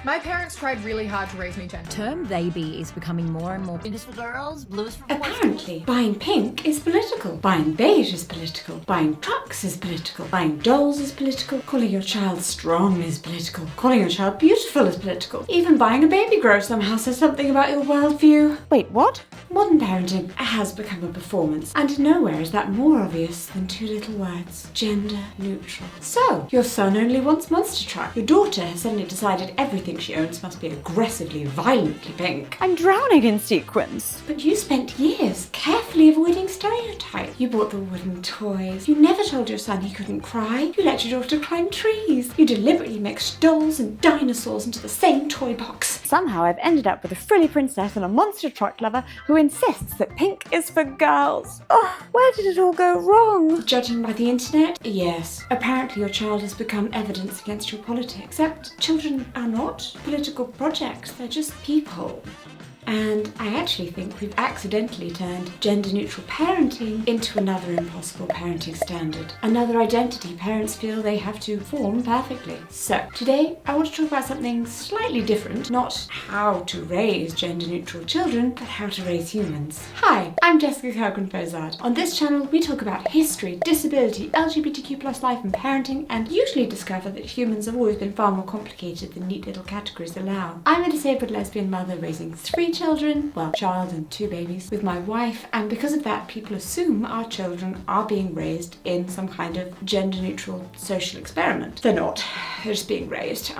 My parents tried really hard to raise me gender. Term baby is becoming more and more. Pink is for girls, blue is for boys. Apparently, buying pink is political. Buying beige is political. Buying trucks is political. Buying dolls is political. Calling your child strong is political. Calling your child beautiful is political. Even buying a baby grow somehow says something about your worldview. Wait, what? Modern parenting has become a performance, and nowhere is that more obvious than two little words: gender neutral. So, your son only wants monster truck. Your daughter has suddenly decided everything she owns must be aggressively, violently pink. I'm drowning in sequins. But you spent years carefully avoiding stereotypes. You bought the wooden toys. You never told your son he couldn't cry. You let your daughter climb trees. You deliberately mixed dolls and dinosaurs into the same toy box. Somehow I've ended up with a frilly princess and a monster truck lover who insists that pink is for girls. Oh, where did it all go wrong? Judging by the internet, yes. Apparently your child has become evidence against your politics. Except children are not political projects, they're just people. And I actually think we've accidentally turned gender-neutral parenting into another impossible parenting standard. Another identity parents feel they have to form perfectly. So, today I want to talk about something slightly different. Not how to raise gender-neutral children, but how to raise humans. Hi, I'm Jessica Kellgren-Fozard. On this channel, we talk about history, disability, LGBTQ+ life and parenting, and usually discover that humans have always been far more complicated than neat little categories allow. I'm a disabled lesbian mother raising 3 children, well, child and 2 babies, with my wife, and because of that, people assume our children are being raised in some kind of gender-neutral social experiment. They're not. They're just being raised.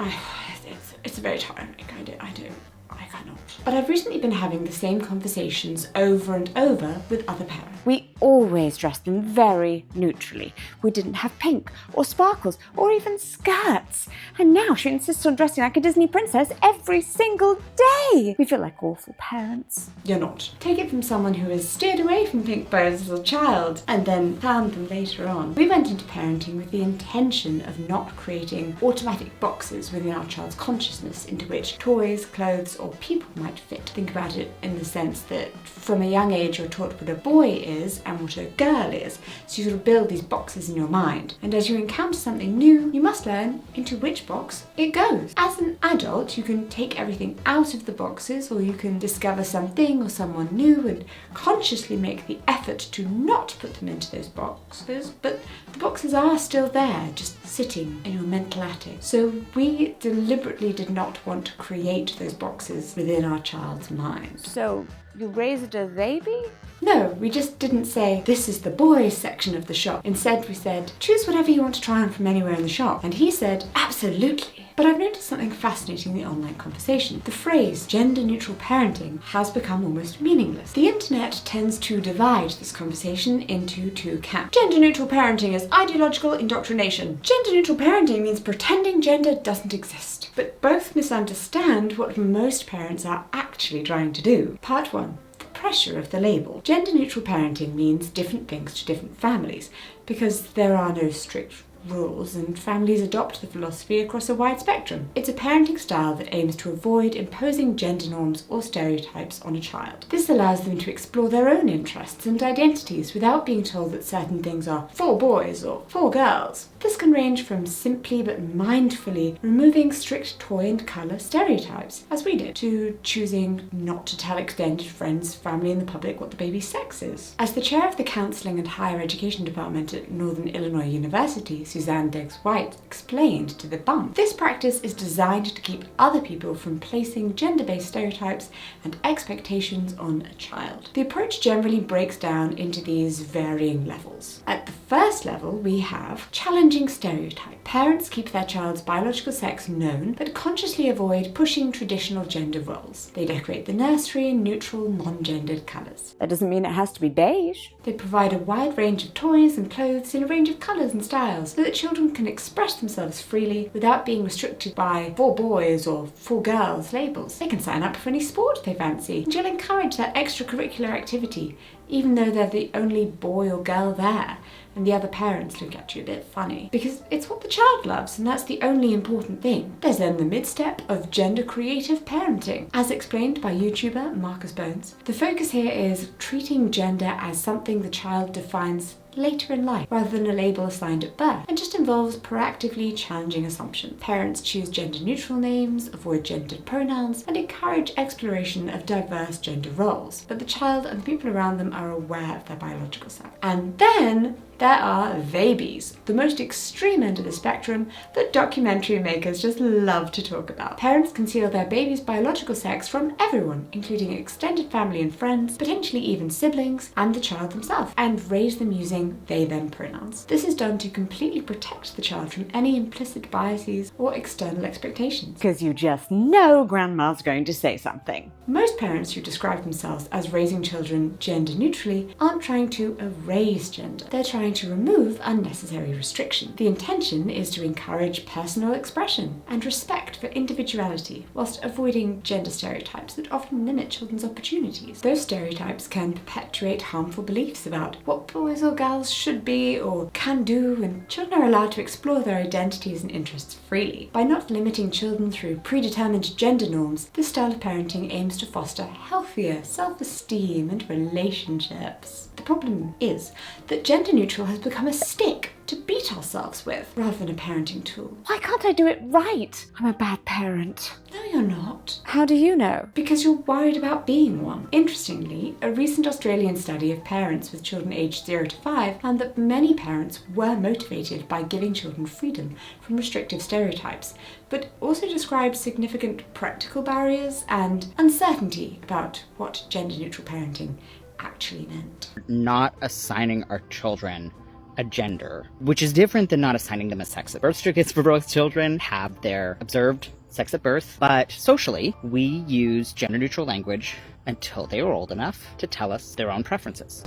It's a very tiring idea. I cannot. But I've recently been having the same conversations over and over with other parents. We always dressed them very neutrally. We didn't have pink or sparkles or even skirts. And now she insists on dressing like a Disney princess every single day. We feel like awful parents. You're not. Take it from someone who has steered away from pink bows as a child and then found them later on. We went into parenting with the intention of not creating automatic boxes within our child's consciousness into which toys, clothes, or people might fit. Think about it in the sense that from a young age you're taught what a boy is and what a girl is. So you sort of build these boxes in your mind. And as you encounter something new, you must learn into which box it goes. As an adult, you can take everything out of the boxes, or you can discover something or someone new and consciously make the effort to not put them into those boxes. But the boxes are still there, just sitting in your mental attic. So we deliberately did not want to create those boxes within our child's mind. So, you raised a baby? No, we just didn't say, this is the boys section of the shop. Instead, we said, choose whatever you want to try on from anywhere in the shop. And he said, absolutely. But I've noticed something fascinating in the online conversation. The phrase gender-neutral parenting has become almost meaningless. The internet tends to divide this conversation into 2 camps. Gender-neutral parenting is ideological indoctrination. Gender-neutral parenting means pretending gender doesn't exist. But both misunderstand what most parents are actually trying to do. Part 1. Pressure of the label. Gender-neutral parenting means different things to different families because there are no strict rules and families adopt the philosophy across a wide spectrum. It's a parenting style that aims to avoid imposing gender norms or stereotypes on a child. This allows them to explore their own interests and identities without being told that certain things are for boys or for girls. This can range from simply but mindfully removing strict toy and colour stereotypes, as we did, to choosing not to tell extended friends, family and the public what the baby's sex is. As the chair of the Counselling and Higher Education Department at Northern Illinois University, Suzanne Diggs-White, explained to The Bump, this practice is designed to keep other people from placing gender-based stereotypes and expectations on a child. The approach generally breaks down into these varying levels. At the first level, we have challenging stereotype. Parents keep their child's biological sex known, but consciously avoid pushing traditional gender roles. They decorate the nursery in neutral, non-gendered colours. That doesn't mean it has to be beige. They provide a wide range of toys and clothes in a range of colours and styles, so that children can express themselves freely without being restricted by for boys or for girls labels. They can sign up for any sport they fancy, and you'll encourage that extracurricular activity, even though they're the only boy or girl there, and the other parents look at you a bit funny, because it's what the child loves, and that's the only important thing. There's then the mid-step of gender-creative parenting. As explained by YouTuber Marcus Bones, the focus here is treating gender as something the child defines later in life rather than a label assigned at birth, and just involves proactively challenging assumptions. Parents choose gender-neutral names, avoid gendered pronouns, and encourage exploration of diverse gender roles, but the child and the people around them are aware of their biological sex. And then there are babies, the most extreme end of the spectrum that documentary makers just love to talk about. Parents conceal their baby's biological sex from everyone, including extended family and friends, potentially even siblings, and the child themselves, and raise them using they-them pronouns. This is done to completely protect the child from any implicit biases or external expectations. Because you just know grandma's going to say something. Most parents who describe themselves as raising children gender-neutrally aren't trying to erase gender. They're trying to remove unnecessary restriction. The intention is to encourage personal expression and respect for individuality, whilst avoiding gender stereotypes that often limit children's opportunities. Those stereotypes can perpetuate harmful beliefs about what boys or girls should be or can do, and children are allowed to explore their identities and interests freely. By not limiting children through predetermined gender norms, this style of parenting aims to foster healthier self-esteem and relationships. The problem is that gender neutral has become a stick to beat ourselves with, rather than a parenting tool. Why can't I do it right? I'm a bad parent. No, you're not. How do you know? Because you're worried about being one. Interestingly, a recent Australian study of parents with children aged 0 to 5 found that many parents were motivated by giving children freedom from restrictive stereotypes, but also described significant practical barriers and uncertainty about what gender-neutral parenting actually meant. Not assigning our children a gender, which is different than not assigning them a sex. Birth certificates for both children have their observed sex at birth, but socially, we use gender-neutral language until they are old enough to tell us their own preferences.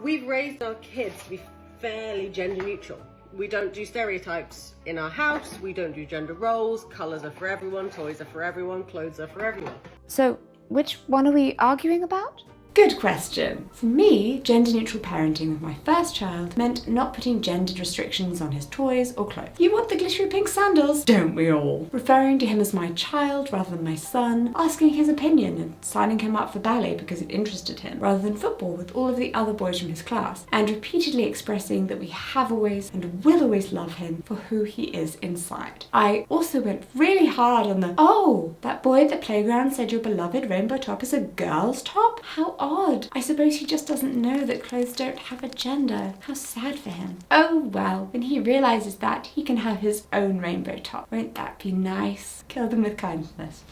We've raised our kids to be fairly gender-neutral. We don't do stereotypes in our house, we don't do gender roles, colours are for everyone, toys are for everyone, clothes are for everyone. So, which one are we arguing about? Good question. For me, gender-neutral parenting with my first child meant not putting gendered restrictions on his toys or clothes. You want the glittery pink sandals? Don't we all? Referring to him as my child rather than my son, asking his opinion and signing him up for ballet because it interested him, rather than football with all of the other boys from his class, and repeatedly expressing that we have always and will always love him for who he is inside. I also went really hard on the, oh, that boy at the playground said your beloved rainbow top is a girl's top? How odd. I suppose he just doesn't know that clothes don't have a gender. How sad for him. Oh well, when he realises that, he can have his own rainbow top. Won't that be nice? Kill them with kindness.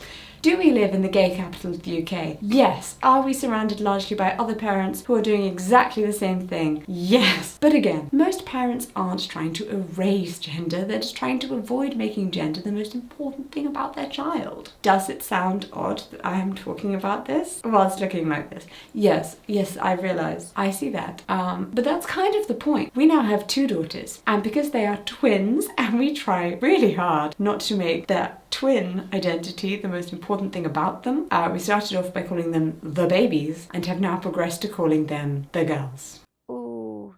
Do we live in the gay capital of the UK? Yes. Are we surrounded largely by other parents who are doing exactly the same thing? Yes. But again, most parents aren't trying to erase gender, they're just trying to avoid making gender the most important thing about their child. Does it sound odd that I am talking about this whilst looking like this? Yes, I realise. I see that. But that's kind of the point. We now have 2 daughters, and because they are twins, and we try really hard not to make their twin identity the most important thing about them, we started off by calling them the babies and have now progressed to calling them the girls. Ooh.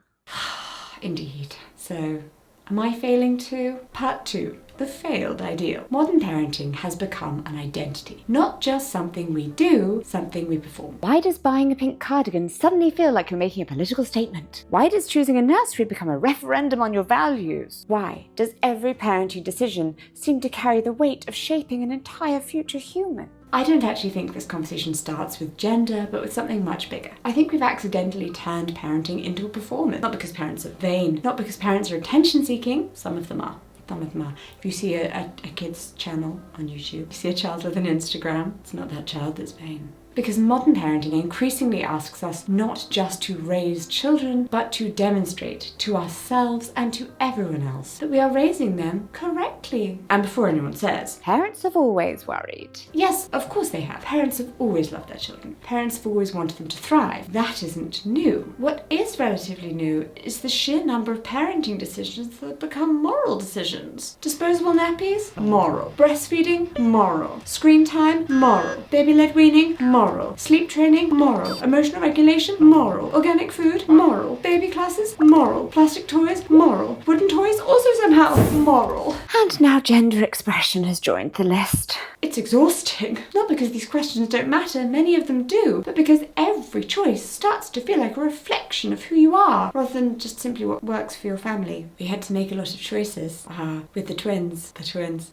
Indeed. So, am I failing too? Part 2. The failed ideal. Modern parenting has become an identity. Not just something we do, something we perform. Why does buying a pink cardigan suddenly feel like you're making a political statement? Why does choosing a nursery become a referendum on your values? Why does every parenting decision seem to carry the weight of shaping an entire future human? I don't actually think this conversation starts with gender, but with something much bigger. I think we've accidentally turned parenting into a performance. Not because parents are vain, not because parents are attention-seeking, some of them are. If you see a kid's channel on YouTube, you see a child with an Instagram, it's not that child that's vain. Because modern parenting increasingly asks us not just to raise children, but to demonstrate to ourselves and to everyone else that we are raising them correctly. And before anyone says, Parents have always worried. yes, of course they have. Parents have always loved their children. Parents have always wanted them to thrive. That isn't new. What is relatively new is the sheer number of parenting decisions that become moral decisions. Disposable nappies? Moral. Breastfeeding? Moral. Screen time? Moral. Baby-led weaning? Moral. moral. Sleep training, moral. Emotional regulation, moral. Organic food, moral. Baby classes, moral. Plastic toys, moral. Wooden toys, also somehow moral. And now gender expression has joined the list. It's exhausting. Not because these questions don't matter, many of them do, but because every choice starts to feel like a reflection of who you are, rather than just simply what works for your family. We had to make a lot of choices with the twins,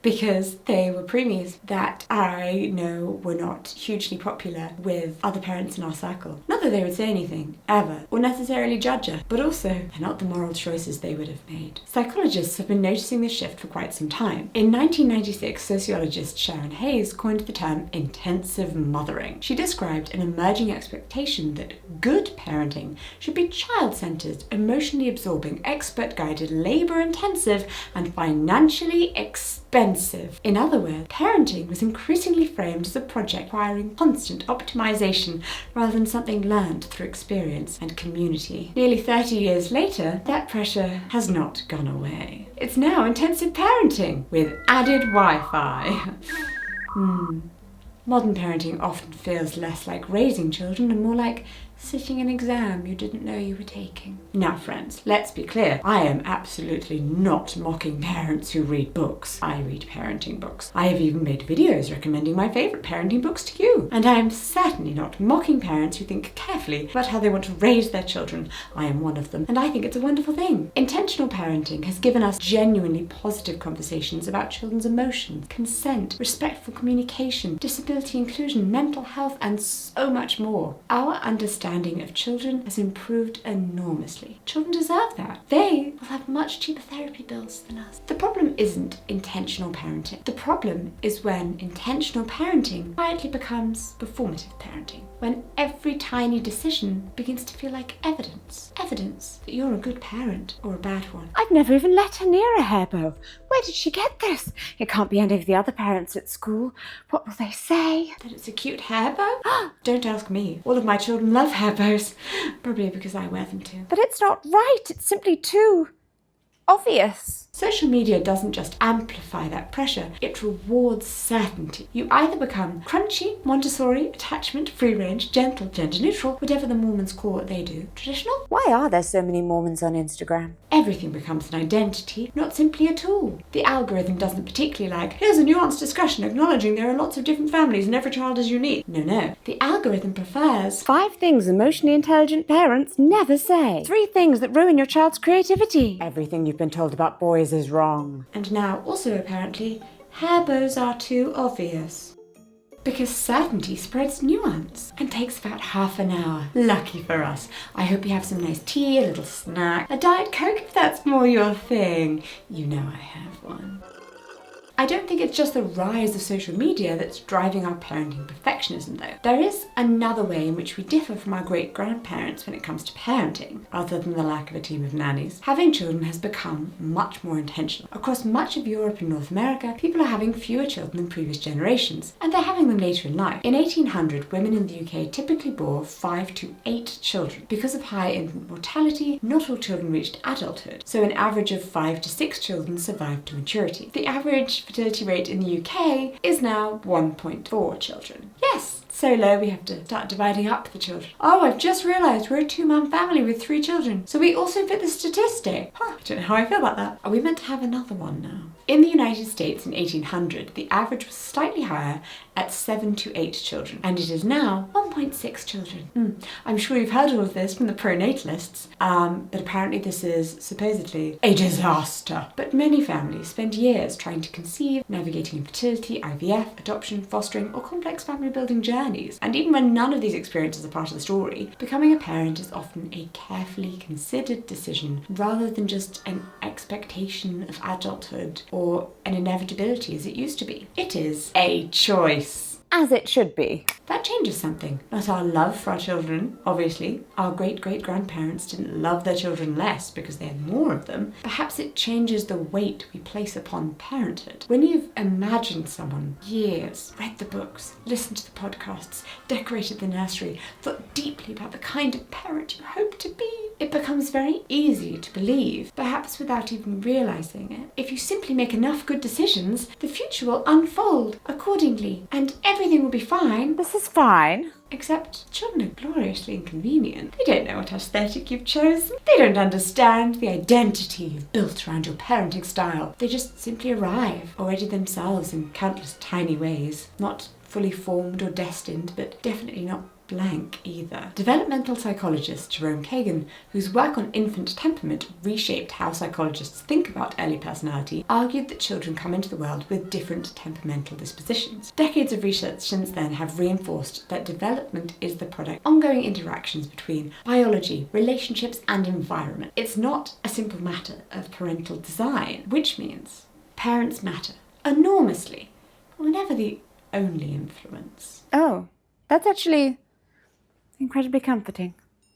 because they were preemies that I know were not hugely popular with other parents in our circle. Not that they would say anything, ever, or necessarily judge her, but also they're not the moral choices they would have made. Psychologists have been noticing this shift for quite some time. In 1996, sociologist Sharon Hayes coined the term intensive mothering. She described an emerging expectation that good parenting should be child-centered, emotionally absorbing, expert-guided, labor-intensive, and financially expensive. In other words, parenting was increasingly framed as a project requiring constant optimization rather than something learned through experience and community. Nearly 30 years later, that pressure has not gone away. It's now intensive parenting with added Wi-Fi. Modern parenting often feels less like raising children and more like sitting an exam you didn't know you were taking. Now friends, let's be clear. I am absolutely not mocking parents who read books. I read parenting books. I have even made videos recommending my favourite parenting books to you. And I am certainly not mocking parents who think carefully about how they want to raise their children. I am one of them, and I think it's a wonderful thing. Intentional parenting has given us genuinely positive conversations about children's emotions, consent, respectful communication, disability inclusion, mental health, and so much more. Our understanding of children has improved enormously. Children deserve that. They will have much cheaper therapy bills than us. The problem isn't intentional parenting. The problem is when intentional parenting quietly becomes performative parenting. When every tiny decision begins to feel like evidence. Evidence that you're a good parent or a bad one. I've never even let her near a hairbow. Where did she get this? It can't be any of the other parents at school. What will they say? That it's a cute hairbow? Don't ask me. All of my children love hairbows. Probably because I wear them too. But it's not right. It's simply too obvious. Social media doesn't just amplify that pressure, it rewards certainty. You either become crunchy, Montessori, attachment, free range, gentle, gender neutral, whatever the Mormons call what they do, traditional. Why are there so many Mormons on Instagram? Everything becomes an identity, not simply a tool. The algorithm doesn't particularly like, here's a nuanced discussion acknowledging there are lots of different families and every child is unique. No. The algorithm prefers 5 things emotionally intelligent parents never say. 3 things that ruin your child's creativity. Everything you've been told about boys is wrong. And now also apparently, hairbows are too obvious. Because certainty spreads nuance and takes about half an hour. Lucky for us. I hope you have some nice tea, a little snack, a Diet Coke if that's more your thing. You know I have one. I don't think it's just the rise of social media that's driving our parenting perfectionism though. There is another way in which we differ from our great-grandparents when it comes to parenting, other than the lack of a team of nannies. Having children has become much more intentional. Across much of Europe and North America, people are having fewer children than previous generations, and they're having them later in life. In 1800, women in the UK typically bore 5 to 8 children. Because of high infant mortality, not all children reached adulthood, so an average of 5 to 6 children survived to maturity. The average fertility rate in the UK is now 1.4 children. Yes, so low we have to start dividing up the children. Oh, I've just realised we're a 2-mum family with 3 children, so we also fit the statistic. I don't know how I feel about that. Are we meant to have another one now? In the United States in 1800, the average was slightly higher at 7 to 8 children, and it is now 1.6 children. I'm sure you've heard all of this from the pronatalists, but apparently this is supposedly a disaster. But many families spend years trying to conceive, navigating infertility, IVF, adoption, fostering, or complex family building journeys. And even when none of these experiences are part of the story, becoming a parent is often a carefully considered decision rather than just an expectation of adulthood or an inevitability as it used to be. It is a choice. As it should be. That changes something. Not our love for our children, obviously. Our great-great-grandparents didn't love their children less because they had more of them. Perhaps it changes the weight we place upon parenthood. When you've imagined someone years, read the books, listened to the podcasts, decorated the nursery, thought deeply about the kind of parent you hope to be, it becomes very easy to believe, perhaps without even realising it. If you simply make enough good decisions, the future will unfold accordingly, and everything will be fine. This is fine. Except children are gloriously inconvenient. They don't know what aesthetic you've chosen. They don't understand the identity you've built around your parenting style. They just simply arrive, already themselves in countless tiny ways. Not fully formed or destined, but definitely not blank either. Developmental psychologist Jerome Kagan, whose work on infant temperament reshaped how psychologists think about early personality, argued that children come into the world with different temperamental dispositions. Decades of research since then have reinforced that development is the product of ongoing interactions between biology, relationships, and environment. It's not a simple matter of parental design, which means parents matter enormously, but were never the only influence. Oh, that's actually incredibly comforting.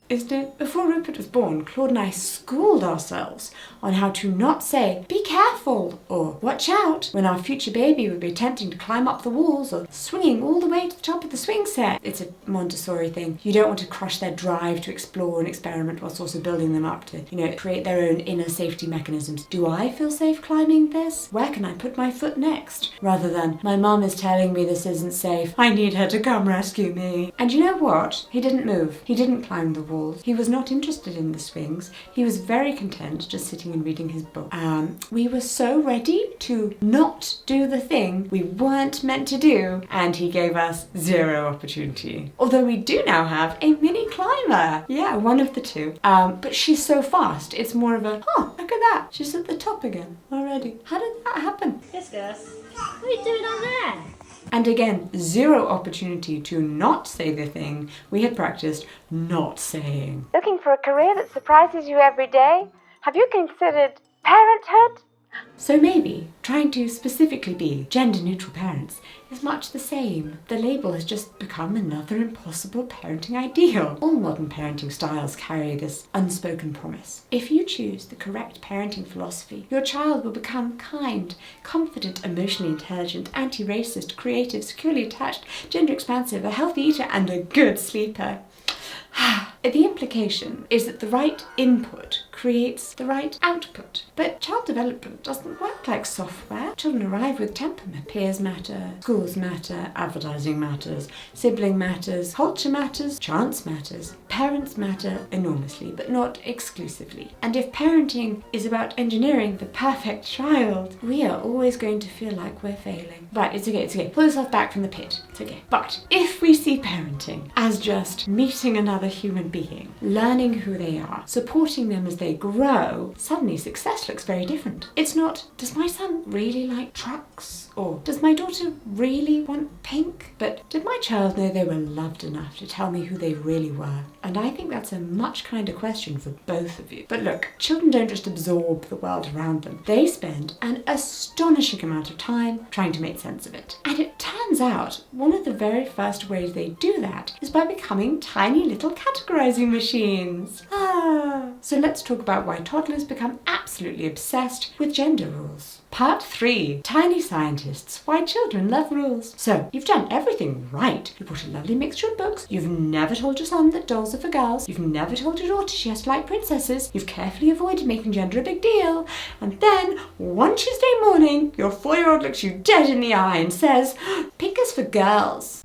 Isn't it? Before Rupert was born, Claude and I schooled ourselves on how to not say, "Be careful," or "Watch out," when our future baby would be attempting to climb up the walls or swinging all the way to the top of the swing set. It's a Montessori thing. You don't want to crush their drive to explore and experiment whilst also building them up to, create their own inner safety mechanisms. Do I feel safe climbing this? Where can I put my foot next? Rather than, my mum is telling me this isn't safe. I need her to come rescue me. And you know what? He didn't move. He didn't climb the wall. He was not interested in the swings. He was very content just sitting and reading his book. We were so ready to not do the thing we weren't meant to do, and he gave us zero opportunity. Although we do now have a mini climber. Yeah, one of the two. But she's so fast, it's more of a, oh, look at that. She's at the top again already. How did that happen? Yes, Gus. What are you doing on there? And again, zero opportunity to not say the thing we had practiced not saying. Looking for a career that surprises you every day? Have you considered parenthood? So maybe trying to specifically be gender-neutral parents is much the same. The label has just become another impossible parenting ideal. All modern parenting styles carry this unspoken promise. If you choose the correct parenting philosophy, your child will become kind, confident, emotionally intelligent, anti-racist, creative, securely attached, gender-expansive, a healthy eater, and a good sleeper. The implication is that the right input creates the right output. But child development doesn't work like software. Children arrive with temperament. Peers matter, schools matter, advertising matters, sibling matters, culture matters, chance matters. Parents matter enormously, but not exclusively. And if parenting is about engineering the perfect child, we are always going to feel like we're failing. Right, it's okay. Pull yourself back from the pit. It's okay. But if we see parenting as just meeting another human being, learning who they are, supporting them as they grow, suddenly success looks very different. It's not, does my son really like trucks? Or does my daughter really want pink? But did my child know they were loved enough to tell me who they really were? And I think that's a much kinder question for both of you. But look, children don't just absorb the world around them. They spend an astonishing amount of time trying to make sense of it. And it turns out one of the very first ways they do that is by becoming tiny little categorizing machines. So let's talk about why toddlers become absolutely obsessed with gender rules. Part 3. Tiny scientists. Why children love rules. So, you've done everything right. You bought a lovely mixture of books. You've never told your son that dolls are for girls. You've never told your daughter she has to like princesses. You've carefully avoided making gender a big deal. And then, one Tuesday morning, your 4-year-old looks you dead in the eye and says, "Pink is for girls."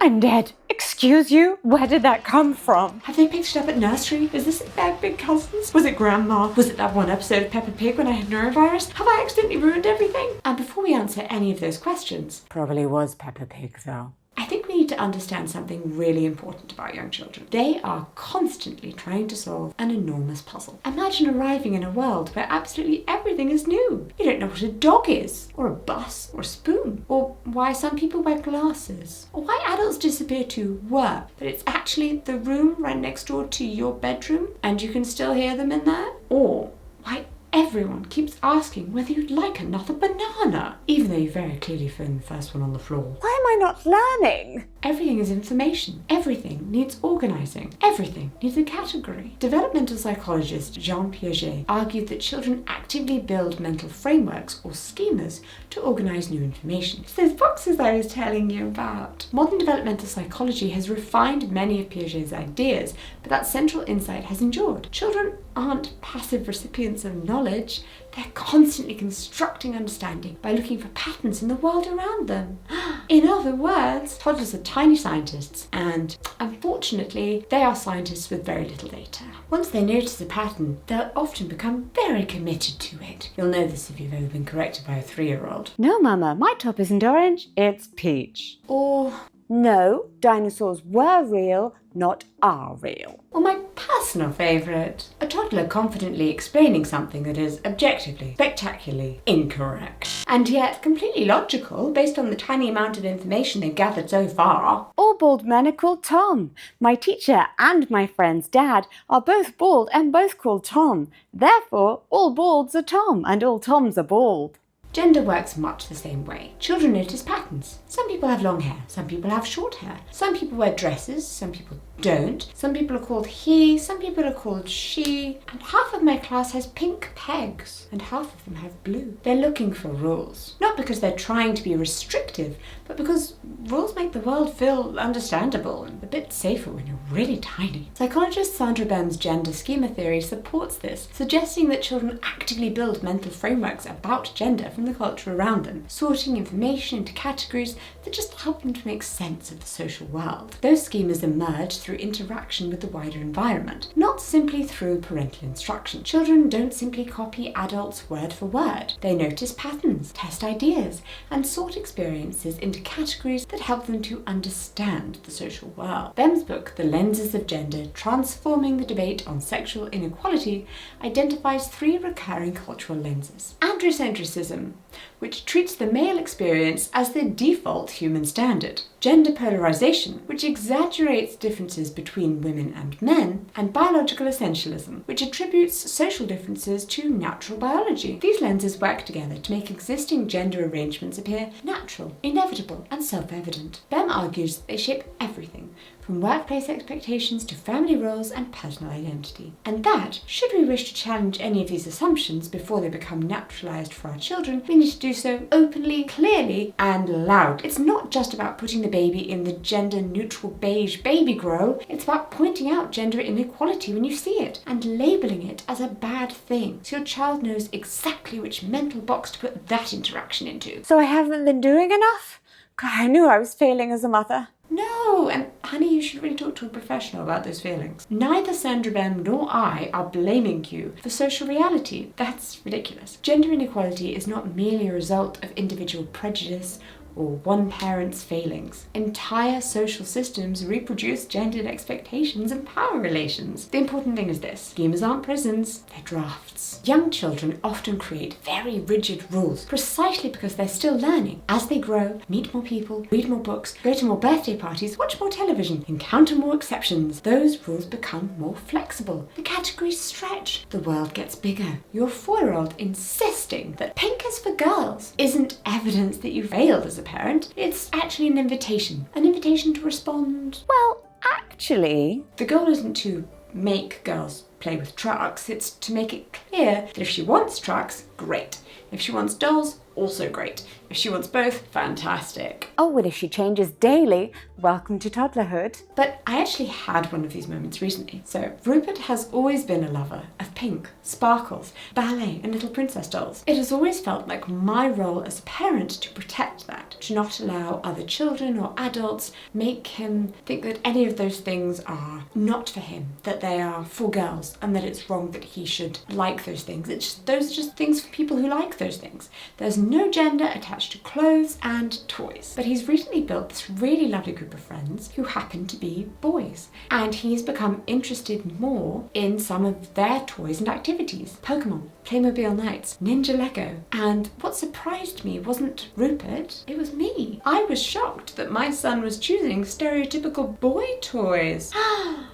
I'm dead. Excuse you? Where did that come from? Have they picked it up at nursery? Is this their big cousins? Was it grandma? Was it that one episode of Peppa Pig when I had norovirus? Have I accidentally ruined everything? And before we answer any of those questions, Probably was Peppa Pig, though. I think we need to understand something really important about young children. They are constantly trying to solve an enormous puzzle. Imagine arriving in a world where absolutely everything is new. You don't know what a dog is, or a bus, or a spoon, or why some people wear glasses, or why adults disappear to work, but it's actually the room right next door to your bedroom, and you can still hear them in there, or why everyone keeps asking whether you'd like another banana, even though you very clearly found the first one on the floor. Why am I not learning? Everything is information. Everything needs organising. Everything needs a category. Developmental psychologist Jean Piaget argued that children actively build mental frameworks or schemas to organise new information. It's those boxes I was telling you about. Modern developmental psychology has refined many of Piaget's ideas, but that central insight has endured. Children aren't passive recipients of knowledge. They're constantly constructing understanding by looking for patterns in the world around them. In other words, toddlers are tiny scientists, and unfortunately, they are scientists with very little data. Once they notice a pattern, they'll often become very committed to it. You'll know this if you've ever been corrected by a 3-year-old. No, Mama, my top isn't orange, it's peach. Or No, dinosaurs were real, not are real. Or my personal favourite, a toddler confidently explaining something that is objectively, spectacularly incorrect, and yet completely logical based on the tiny amount of information they've gathered so far. All bald men are called Tom. My teacher and my friend's dad are both bald and both called Tom. Therefore, all balds are Tom and all Toms are bald. Gender works much the same way. Children notice patterns. Some people have long hair, some people have short hair. Some people wear dresses, some people don't. Some people are called he, some people are called she. And half of my class has pink pegs, and half of them have blue. They're looking for rules. Not because they're trying to be restrictive, but because rules make the world feel understandable and a bit safer when you're really tiny. Psychologist Sandra's gender schema theory supports this, suggesting that children actively build mental frameworks about gender from the culture around them, sorting information into categories that just help them to make sense of the social world. Those schemas emerge through interaction with the wider environment, not simply through parental instruction. Children don't simply copy adults word for word. They notice patterns, test ideas, and sort experiences into categories that help them to understand the social world. Bem's book, The Lenses of Gender, Transforming the Debate on Sexual Inequality, identifies 3 recurring cultural lenses. Androcentrism, which treats the male experience as the default human standard. Gender polarization, which exaggerates differences between women and men. And biological essentialism, which attributes social differences to natural biology. These lenses work together to make existing gender arrangements appear natural, inevitable, and self-evident. Bem argues that they shape everything, from workplace expectations to family roles and personal identity. And that, should we wish to challenge any of these assumptions before they become naturalized for our children, we need to do so openly, clearly, and loud. It's not just about putting the baby in the gender-neutral beige baby grow. It's about pointing out gender inequality when you see it and labeling it as a bad thing, so your child knows exactly which mental box to put that interaction into. So I haven't been doing enough? God, I knew I was failing as a mother. No, and honey, you should really talk to a professional about those feelings. Neither Sandra Bem nor I are blaming you for social reality. That's ridiculous. Gender inequality is not merely a result of individual prejudice or one parent's failings. Entire social systems reproduce gendered expectations and power relations. The important thing is this: schemas aren't prisons, they're drafts. Young children often create very rigid rules precisely because they're still learning. As they grow, meet more people, read more books, go to more birthday parties, watch more television, encounter more exceptions, those rules become more flexible. The categories stretch. The world gets bigger. Your 4-year-old insisting that pink is for girls isn't evidence that you failed as a parent. It's actually an invitation to respond. Well, actually, The goal isn't to make girls play with trucks, it's to make it clear that if she wants trucks, great. If she wants dolls, also great. If she wants both, fantastic. oh, well, if she changes daily, welcome to toddlerhood. But I actually had one of these moments recently. So Rupert has always been a lover of pink, sparkles, ballet and little princess dolls. It has always felt like my role as a parent to protect that, to not allow other children or adults make him think that any of those things are not for him, that they are for girls and that it's wrong that he should like those things. Those are just things for people who like those things. There's no gender attached to clothes and toys. But he's recently built this really lovely group of friends who happen to be boys. And he's become interested more in some of their toys and activities. Pokemon, Playmobil Nights, Ninja Lego. And what surprised me wasn't Rupert, it was me. I was shocked that my son was choosing stereotypical boy toys.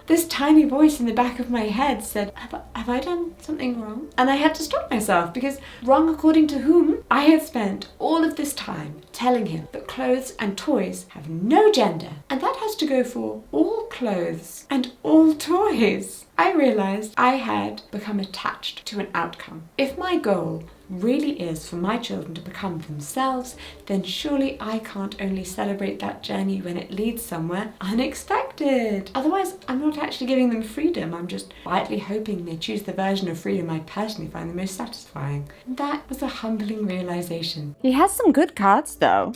This tiny voice in the back of my head said, have I done something wrong? And I had to stop myself, because wrong according to whom? I had spent all of this time telling him that clothes and toys have no gender, and that has to go for all clothes and all toys. I realised I had become attached to an outcome. If my goal really is for my children to become themselves, then surely I can't only celebrate that journey when it leads somewhere unexpected. Otherwise, I'm not actually giving them freedom. I'm just quietly hoping they choose the version of freedom I personally find the most satisfying. And that was a humbling realisation. He has some good cards, though.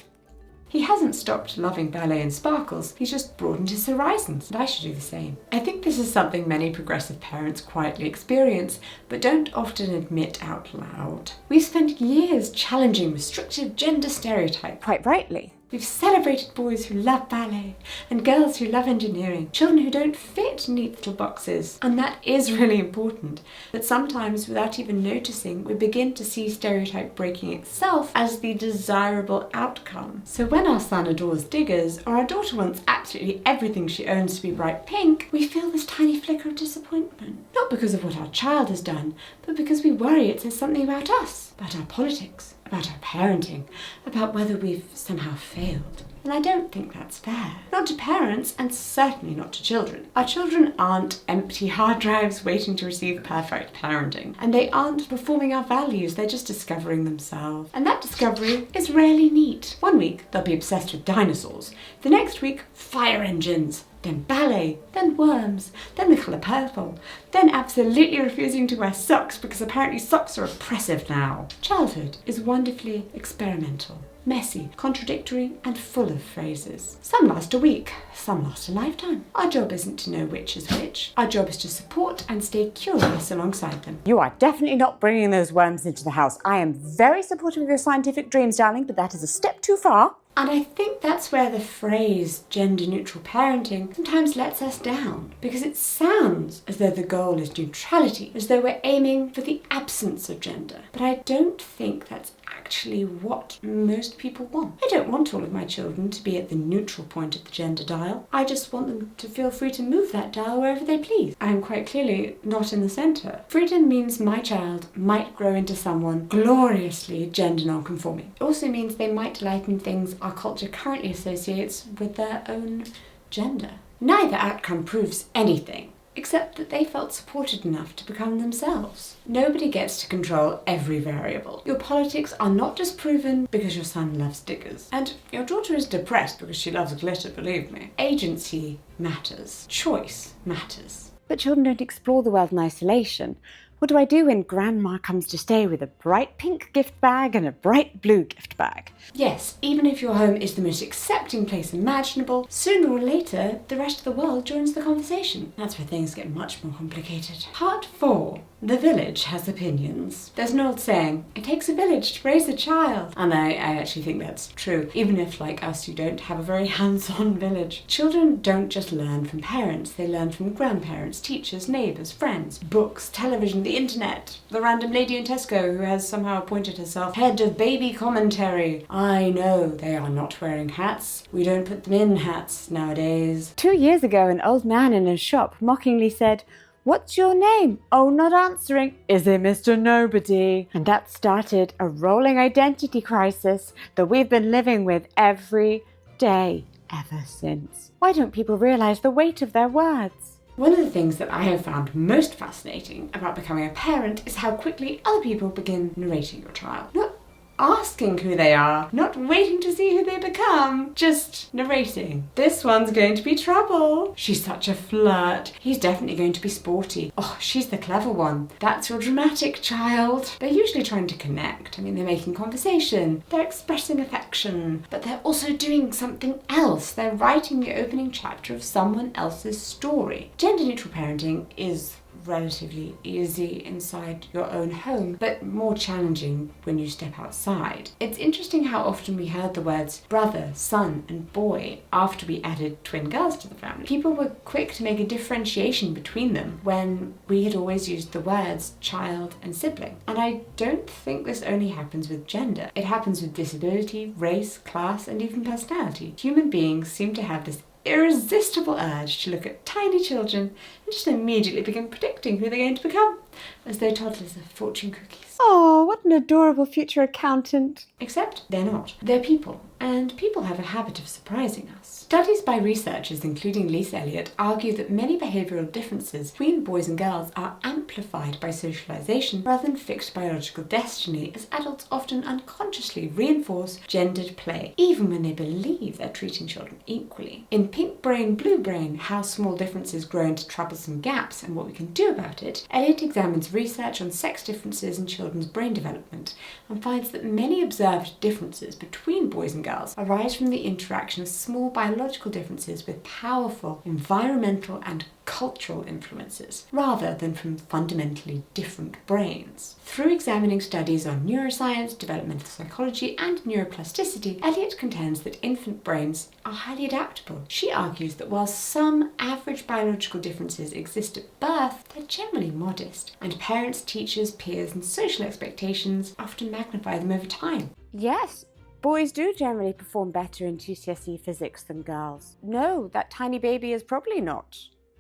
He hasn't stopped loving ballet and sparkles, he's just broadened his horizons, and I should do the same. I think this is something many progressive parents quietly experience, but don't often admit out loud. We've spent years challenging restrictive gender stereotypes. Quite rightly. We've celebrated boys who love ballet and girls who love engineering, children who don't fit neat little boxes. And that is really important. But sometimes, without even noticing, we begin to see stereotype breaking itself as the desirable outcome. So when our son adores diggers, or our daughter wants absolutely everything she owns to be bright pink, we feel this tiny flicker of disappointment. Not because of what our child has done, but because we worry it says something about us, about our politics, about our parenting, about whether we've somehow failed. And I don't think that's fair. Not to parents, and certainly not to children. Our children aren't empty hard drives waiting to receive perfect parenting. And they aren't performing our values, they're just discovering themselves. And that discovery is rarely neat. One week, they'll be obsessed with dinosaurs. The next week, fire engines. Then ballet, then worms, then the colour purple, then absolutely refusing to wear socks because apparently socks are oppressive now. Childhood is wonderfully experimental, messy, contradictory, and full of phrases. Some last a week, some last a lifetime. Our job isn't to know which is which. Our job is to support and stay curious alongside them. You are definitely not bringing those worms into the house. I am very supportive of your scientific dreams, darling, but that is a step too far. And I think that's where the phrase gender-neutral parenting sometimes lets us down, because it sounds as though the goal is neutrality, as though we're aiming for the absence of gender. But I don't think that's actually what most people want. I don't want all of my children to be at the neutral point of the gender dial. I just want them to feel free to move that dial wherever they please. I am quite clearly not in the centre. Freedom means my child might grow into someone gloriously gender non-conforming. It also means they might liken things our culture currently associates with their own gender. Neither outcome proves anything, except that they felt supported enough to become themselves. Nobody gets to control every variable. Your politics are not just proven because your son loves diggers. And your daughter is depressed because she loves glitter, believe me. Agency matters. Choice matters. But children don't explore the world in isolation. What do I do when grandma comes to stay with a bright pink gift bag and a bright blue gift bag? Yes, even if your home is the most accepting place imaginable, sooner or later, the rest of the world joins the conversation. That's where things get much more complicated. Part 4. The village has opinions. There's an old saying, it takes a village to raise a child. And I actually think that's true, even if, like us, you don't have a very hands-on village. Children don't just learn from parents, they learn from grandparents, teachers, neighbours, friends, books, television, the internet, the random lady in Tesco who has somehow appointed herself head of baby commentary. I know they are not wearing hats. We don't put them in hats nowadays. 2 years ago, an old man in a shop mockingly said, "What's your name? Oh, not answering. Is it Mr. Nobody?" And that started a rolling identity crisis that we've been living with every day ever since. Why don't people realise the weight of their words? One of the things that I have found most fascinating about becoming a parent is how quickly other people begin narrating your child. Not asking who they are, not waiting to see who they become, just narrating. This one's going to be trouble. She's such a flirt. He's definitely going to be sporty. Oh, she's the clever one. That's your dramatic child. They're usually trying to connect. I mean, they're making conversation, they're expressing affection, but they're also doing something else. They're writing the opening chapter of someone else's story. Gender-neutral parenting is relatively easy inside your own home, but more challenging when you step outside. It's interesting how often we heard the words brother, son, and boy after we added twin girls to the family. People were quick to make a differentiation between them when we had always used the words child and sibling. And I don't think this only happens with gender. It happens with disability, race, class, and even personality. Human beings seem to have this irresistible urge to look at tiny children and just immediately begin predicting who they're going to become, as though toddlers are fortune cookies. Oh, what an adorable future accountant. Except they're not. They're people, and people have a habit of surprising us. Studies by researchers, including Lise Eliot, argue that many behavioural differences between boys and girls are amplified by socialisation rather than fixed biological destiny, as adults often unconsciously reinforce gendered play, even when they believe they're treating children equally. In Pink Brain, Blue Brain, How Small Differences Grow into Troublesome Gaps and What We Can Do About It, Eliot examines research on sex differences in children's brain development and finds that many observed differences between boys and girls arise from the interaction of small biological differences with powerful environmental and cultural influences, rather than from fundamentally different brains. Through examining studies on neuroscience, developmental psychology, and neuroplasticity, Eliot contends that infant brains are highly adaptable. She argues that while some average biological differences exist at birth, they're generally modest, and parents, teachers, peers, and social expectations often magnify them over time. Yes, boys do generally perform better in GCSE physics than girls. No, that tiny baby is probably not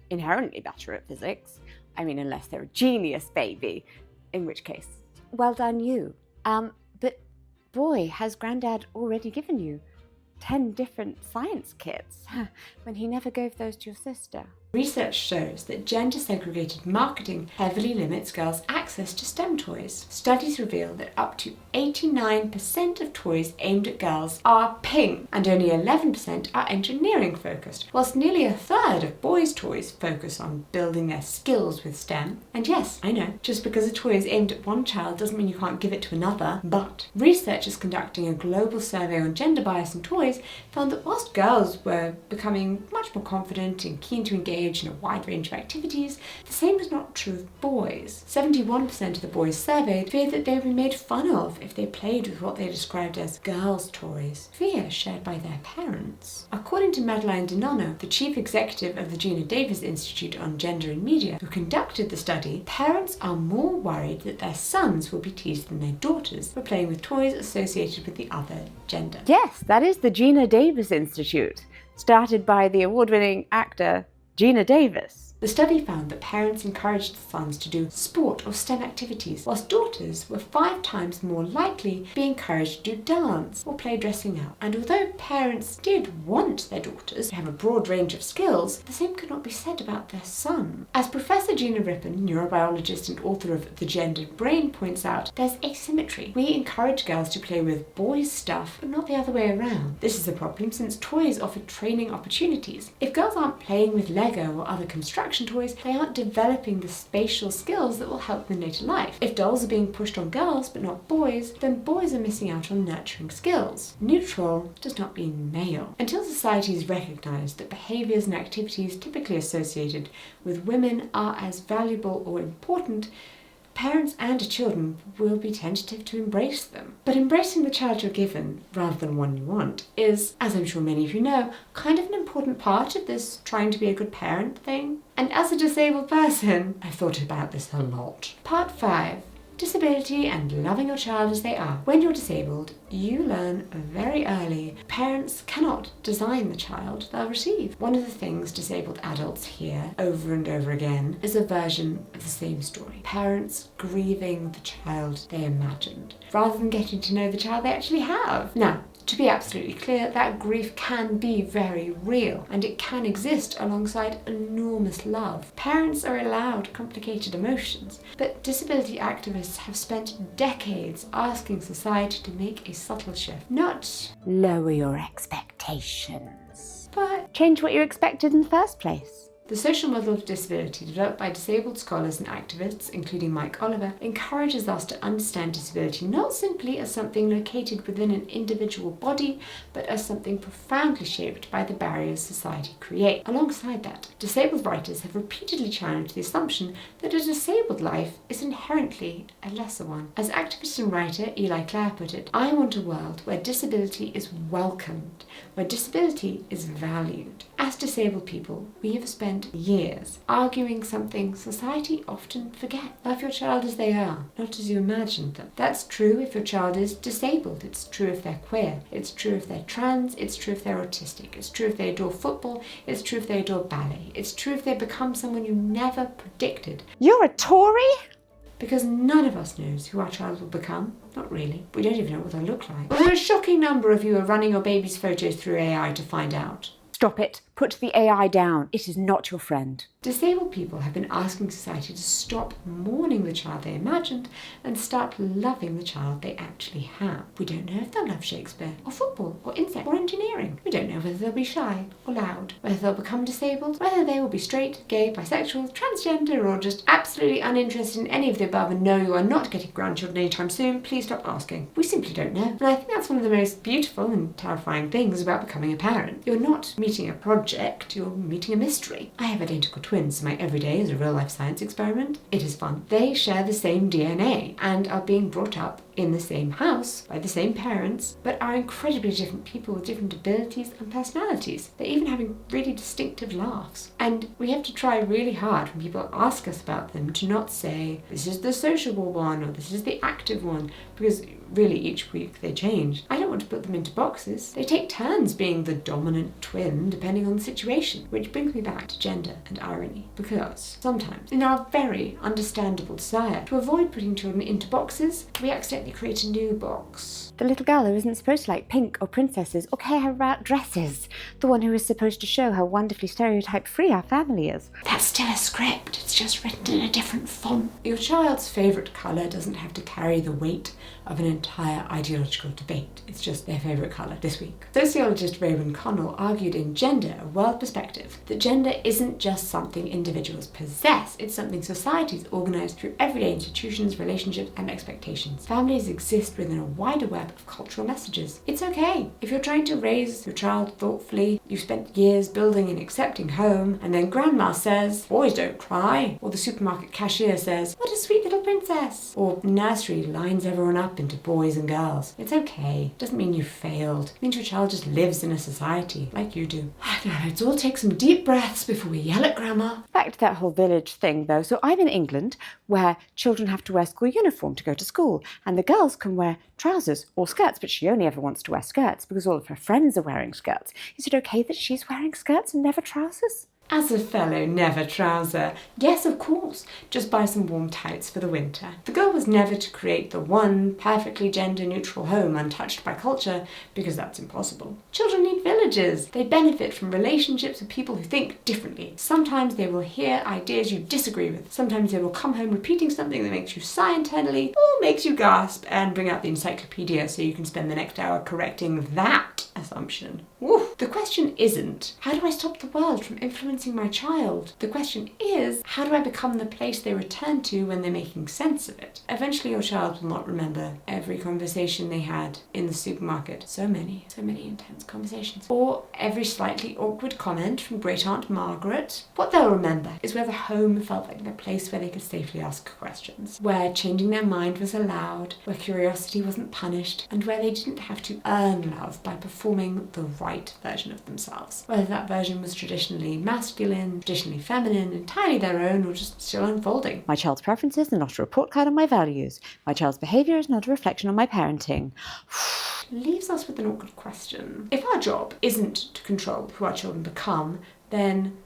inherently better at physics. I mean, unless they're a genius baby, in which case, well done you. But boy, has Grandad already given you 10 different science kits when he never gave those to your sister? Research shows that gender-segregated marketing heavily limits girls' access to STEM toys. Studies reveal that up to 89% of toys aimed at girls are pink, and only 11% are engineering-focused, whilst nearly a third of boys' toys focus on building their skills with STEM. And yes, I know, just because a toy is aimed at one child doesn't mean you can't give it to another, but researchers conducting a global survey on gender bias in toys found that whilst girls were becoming much more confident and keen to engage in a wide range of activities, the same was not true of boys. 71% of the boys surveyed feared that they would be made fun of if they played with what they described as girls' toys, fear shared by their parents. According to Madeline Denano, the chief executive of the Gina Davis Institute on Gender and Media, who conducted the study, parents are more worried that their sons will be teased than their daughters for playing with toys associated with the other gender. Yes, that is the Gina Davis Institute, started by the award-winning actor Gina Davis. The study found that parents encouraged sons to do sport or STEM activities, whilst daughters were 5 times more likely to be encouraged to do dance or play dressing up. And although parents did want their daughters to have a broad range of skills, the same could not be said about their son. As Professor Gina Rippon, neurobiologist and author of The Gendered Brain, points out, there's asymmetry. We encourage girls to play with boys' stuff, but not the other way around. This is a problem since toys offer training opportunities. If girls aren't playing with Lego or other construction toys, they aren't developing the spatial skills that will help them later life. If dolls are being pushed on girls but not boys, then boys are missing out on nurturing skills. Neutral does not mean male. Until societies recognise that behaviours and activities typically associated with women are as valuable or important, parents and children will be tentative to embrace them. But embracing the child you're given, rather than one you want, is, as I'm sure many of you know, kind of an important part of this trying to be a good parent thing. And as a disabled person, I've thought about this a lot. Part 5. Disability and loving your child as they are. When you're disabled, you learn very early parents cannot design the child they'll receive. One of the things disabled adults hear over and over again is a version of the same story. Parents grieving the child they imagined, rather than getting to know the child they actually have. Now, to be absolutely clear, that grief can be very real, and it can exist alongside enormous love. Parents are allowed complicated emotions, but disability activists have spent decades asking society to make a subtle shift. Not Lower your expectations, but change what you expected in the first place. The social model of disability developed by disabled scholars and activists, including Mike Oliver, encourages us to understand disability not simply as something located within an individual body, but as something profoundly shaped by the barriers society creates. Alongside that, disabled writers have repeatedly challenged the assumption that a disabled life is inherently a lesser one. As activist and writer Clare put it, "I want a world where disability is welcomed, where disability is valued." As disabled people, we have spent years arguing something society often forgets. Love your child as they are, not as you imagined them. That's true if your child is disabled. It's true if they're queer. It's true if they're trans. It's true if they're autistic. It's true if they adore football. It's true if they adore ballet. It's true if they become someone you never predicted. You're a Tory? Because none of us knows who our child will become. Not really. We don't even know what they'll look like. Although a shocking number of you are running your baby's photos through AI to find out. Stop it. Put the AI down. It is not your friend. Disabled people have been asking society to stop mourning the child they imagined and start loving the child they actually have. We don't know if they'll love Shakespeare, or football, or insects, or engineering. We don't know whether they'll be shy or loud, whether they'll become disabled, whether they will be straight, gay, bisexual, transgender, or just absolutely uninterested in any of the above and know you are not getting grandchildren anytime soon. Please stop asking. We simply don't know. And I think that's one of the most beautiful and terrifying things about becoming a parent. You're not meeting a project, you're meeting a mystery. I have identical twins, so my everyday is a real-life science experiment. It is fun. They share the same DNA and are being brought up in the same house by the same parents, but are incredibly different people with different abilities and personalities. They're even having really distinctive laughs. And we have to try really hard when people ask us about them to not say, this is the sociable one or this is the active one, because really each week they change. I don't want to put them into boxes. They take turns being the dominant twin depending on the situation, which brings me back to gender and irony, because sometimes in our very understandable desire to avoid putting children into boxes, we accidentally create a new box. The little girl who isn't supposed to like pink or princesses or care about dresses. The one who is supposed to show how wonderfully stereotype-free our family is. That's still a script. It's just written in a different font. Your child's favourite colour doesn't have to carry the weight of an entire ideological debate. It's just their favourite colour this week. Sociologist Raewyn Connell argued in Gender, a World Perspective, that gender isn't just something individuals possess, it's something societies organise through everyday institutions, relationships and expectations. Families exist within a wider web of cultural messages. It's okay. If you're trying to raise your child thoughtfully, you've spent years building an accepting home, and then grandma says, boys don't cry, or the supermarket cashier says, what a sweet little princess, or nursery lines everyone up into boys and girls. It's okay. It doesn't mean you failed. It means your child just lives in a society like you do. I don't know, let's all take some deep breaths before we yell at grandma. Back to that whole village thing though. So I'm in England where children have to wear school uniform to go to school, and the girls can wear trousers or skirts, but she only ever wants to wear skirts because all of her friends are wearing skirts. Is it okay that she's wearing skirts and never trousers? As a fellow never trouser, yes, of course, just buy some warm tights for the winter. The goal was never to create the one perfectly gender-neutral home untouched by culture, because that's impossible. Children need villages. They benefit from relationships with people who think differently. Sometimes they will hear ideas you disagree with. Sometimes they will come home repeating something that makes you sigh internally, or makes you gasp and bring out the encyclopedia so you can spend the next hour correcting that assumption. Woof. The question isn't, how do I stop the world from influencing my child? The question is, how do I become the place they return to when they're making sense of it? Eventually your child will not remember every conversation they had in the supermarket. So many intense conversations. Or every slightly awkward comment from Great Aunt Margaret. What they'll remember is where the home felt like the place where they could safely ask questions, where changing their mind was allowed, where curiosity wasn't punished, and where they didn't have to earn love by performing the right version of themselves. Whether that version was traditionally masculine, traditionally feminine, entirely their own, or just still unfolding. My child's preferences are not a report card on my values. My child's behaviour is not a reflection on my parenting. Leaves us with an awkward question. If our job isn't to control who our children become, then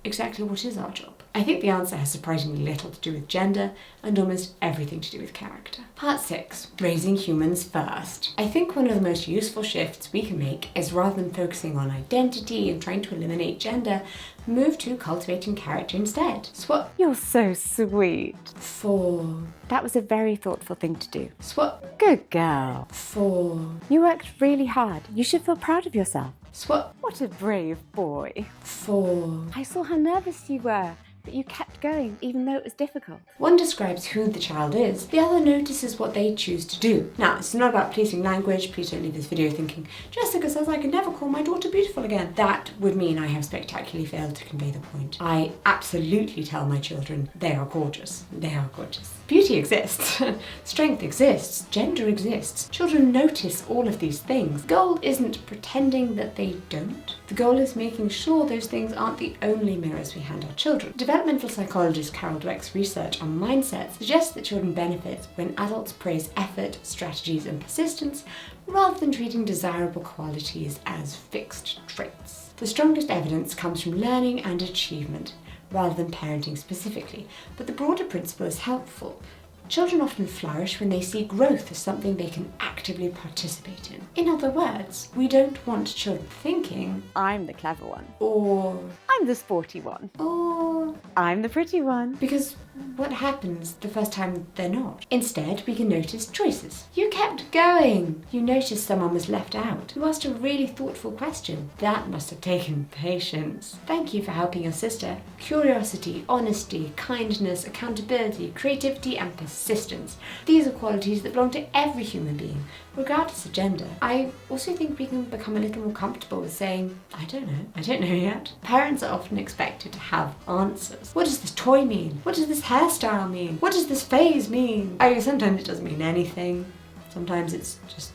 exactly what is our job? I think the answer has surprisingly little to do with gender and almost everything to do with character. Part 6. Raising humans first. I think one of the most useful shifts we can make is, rather than focusing on identity and trying to eliminate gender, move to cultivating character instead. Swap. You're so sweet. 4. That was a very thoughtful thing to do. Swap. Good girl. 4. You worked really hard. You should feel proud of yourself. Swap. What a brave boy. 4. I saw how nervous you were, but you kept going even though it was difficult. One describes who the child is, the other notices what they choose to do. Now, it's not about policing language. Please don't leave this video thinking, Jessica says I can never call my daughter beautiful again. That would mean I have spectacularly failed to convey the point. I absolutely tell my children they are gorgeous. They are gorgeous. Beauty exists. Strength exists. Gender exists. Children notice all of these things. The goal isn't pretending that they don't. The goal is making sure those things aren't the only mirrors we hand our children. Developmental psychologist Dweck's research on mindset suggests that children benefit when adults praise effort, strategies, and persistence, rather than treating desirable qualities as fixed traits. The strongest evidence comes from learning and achievement, rather than parenting specifically, but the broader principle is helpful. Children often flourish when they see growth as something they can actively participate in. In other words, we don't want children thinking, I'm the clever one. or, I'm the sporty one. or, I'm the pretty one. because what happens the first time they're not? Instead, we can notice choices. You kept going. You noticed someone was left out. You asked a really thoughtful question. That must have taken patience. Thank you for helping your sister. Curiosity, honesty, kindness, accountability, creativity, and persistence. These are qualities that belong to every human being, regardless of gender. I also think we can become a little more comfortable with saying, I don't know yet. Parents are often expected to have answers. What does this toy mean? What does this hairstyle mean? What does this phase mean? Sometimes it doesn't mean anything. Sometimes it's just,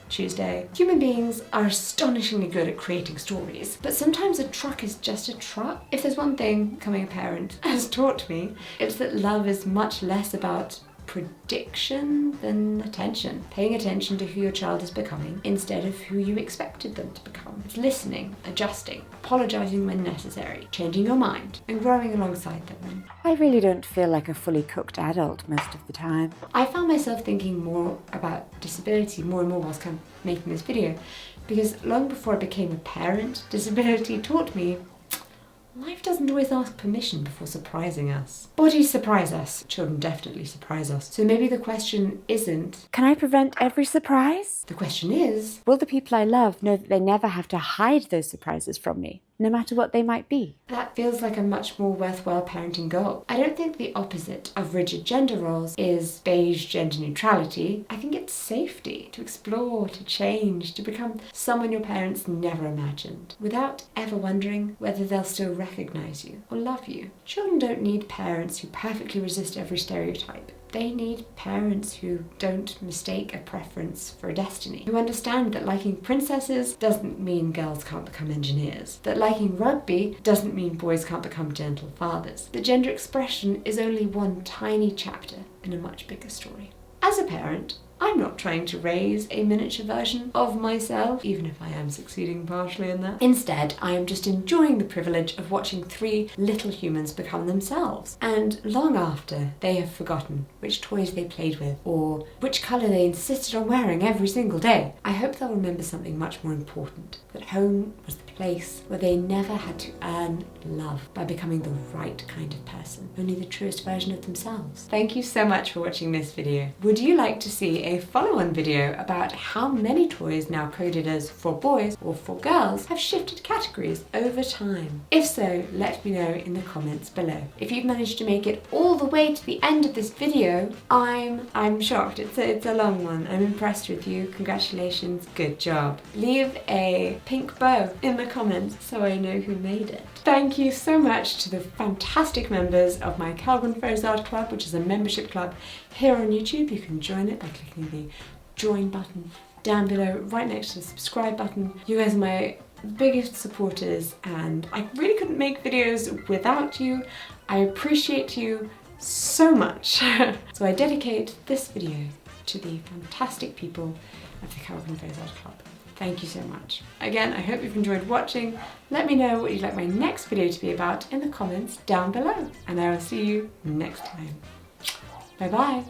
Tuesday. Human beings are astonishingly good at creating stories, but sometimes a truck is just a truck. If there's one thing becoming a parent has taught me, it's that love is much less about prediction than attention. Paying attention to who your child is becoming instead of who you expected them to become. It's listening, adjusting, apologising when necessary, changing your mind, and growing alongside them. I really don't feel like a fully cooked adult most of the time. I found myself thinking more about disability more and more whilst kind of making this video, because long before I became a parent, disability taught me life doesn't always ask permission before surprising us. Bodies surprise us. Children definitely surprise us. So maybe the question isn't, Can I prevent every surprise? the question is, Will the people I love know that they never have to hide those surprises from me, no matter what they might be? that feels like a much more worthwhile parenting goal. I don't think the opposite of rigid gender roles is beige gender neutrality. I think it's safety to explore, to change, to become someone your parents never imagined, without ever wondering whether they'll still recognise you or love you. Children don't need parents who perfectly resist every stereotype. They need parents who don't mistake a preference for a destiny, who understand that liking princesses doesn't mean girls can't become engineers, that liking rugby doesn't mean boys can't become gentle fathers, that gender expression is only one tiny chapter in a much bigger story. As a parent, I'm not trying to raise a miniature version of myself, even if I am succeeding partially in that. Instead, I am just enjoying the privilege of watching 3 little humans become themselves, and long after they have forgotten which toys they played with or which colour they insisted on wearing every single day, I hope they'll remember something much more important, that home was the place where they never had to earn love by becoming the right kind of person, only the truest version of themselves. Thank you so much for watching this video. Would you like to see a follow-on video about how many toys now coded as for boys or for girls have shifted categories over time? If so, let me know in the comments below. If you've managed to make it all the way to the end of this video, I'm shocked. It's a long one. I'm impressed with you. Congratulations. Good job. Leave a pink bow in the comments so I know who made it. Thank you so much to the fantastic members of my Kellgren-Fozard club, which is a membership club here on YouTube. You can join it by clicking the join button down below, right next to the subscribe button. You guys are my biggest supporters and I really couldn't make videos without you. I appreciate you so much. So I dedicate this video to the fantastic people of the Kellgren-Fozard club. Thank you so much. Again, I hope you've enjoyed watching. Let me know what you'd like my next video to be about in the comments down below. And I will see you next time. Bye bye.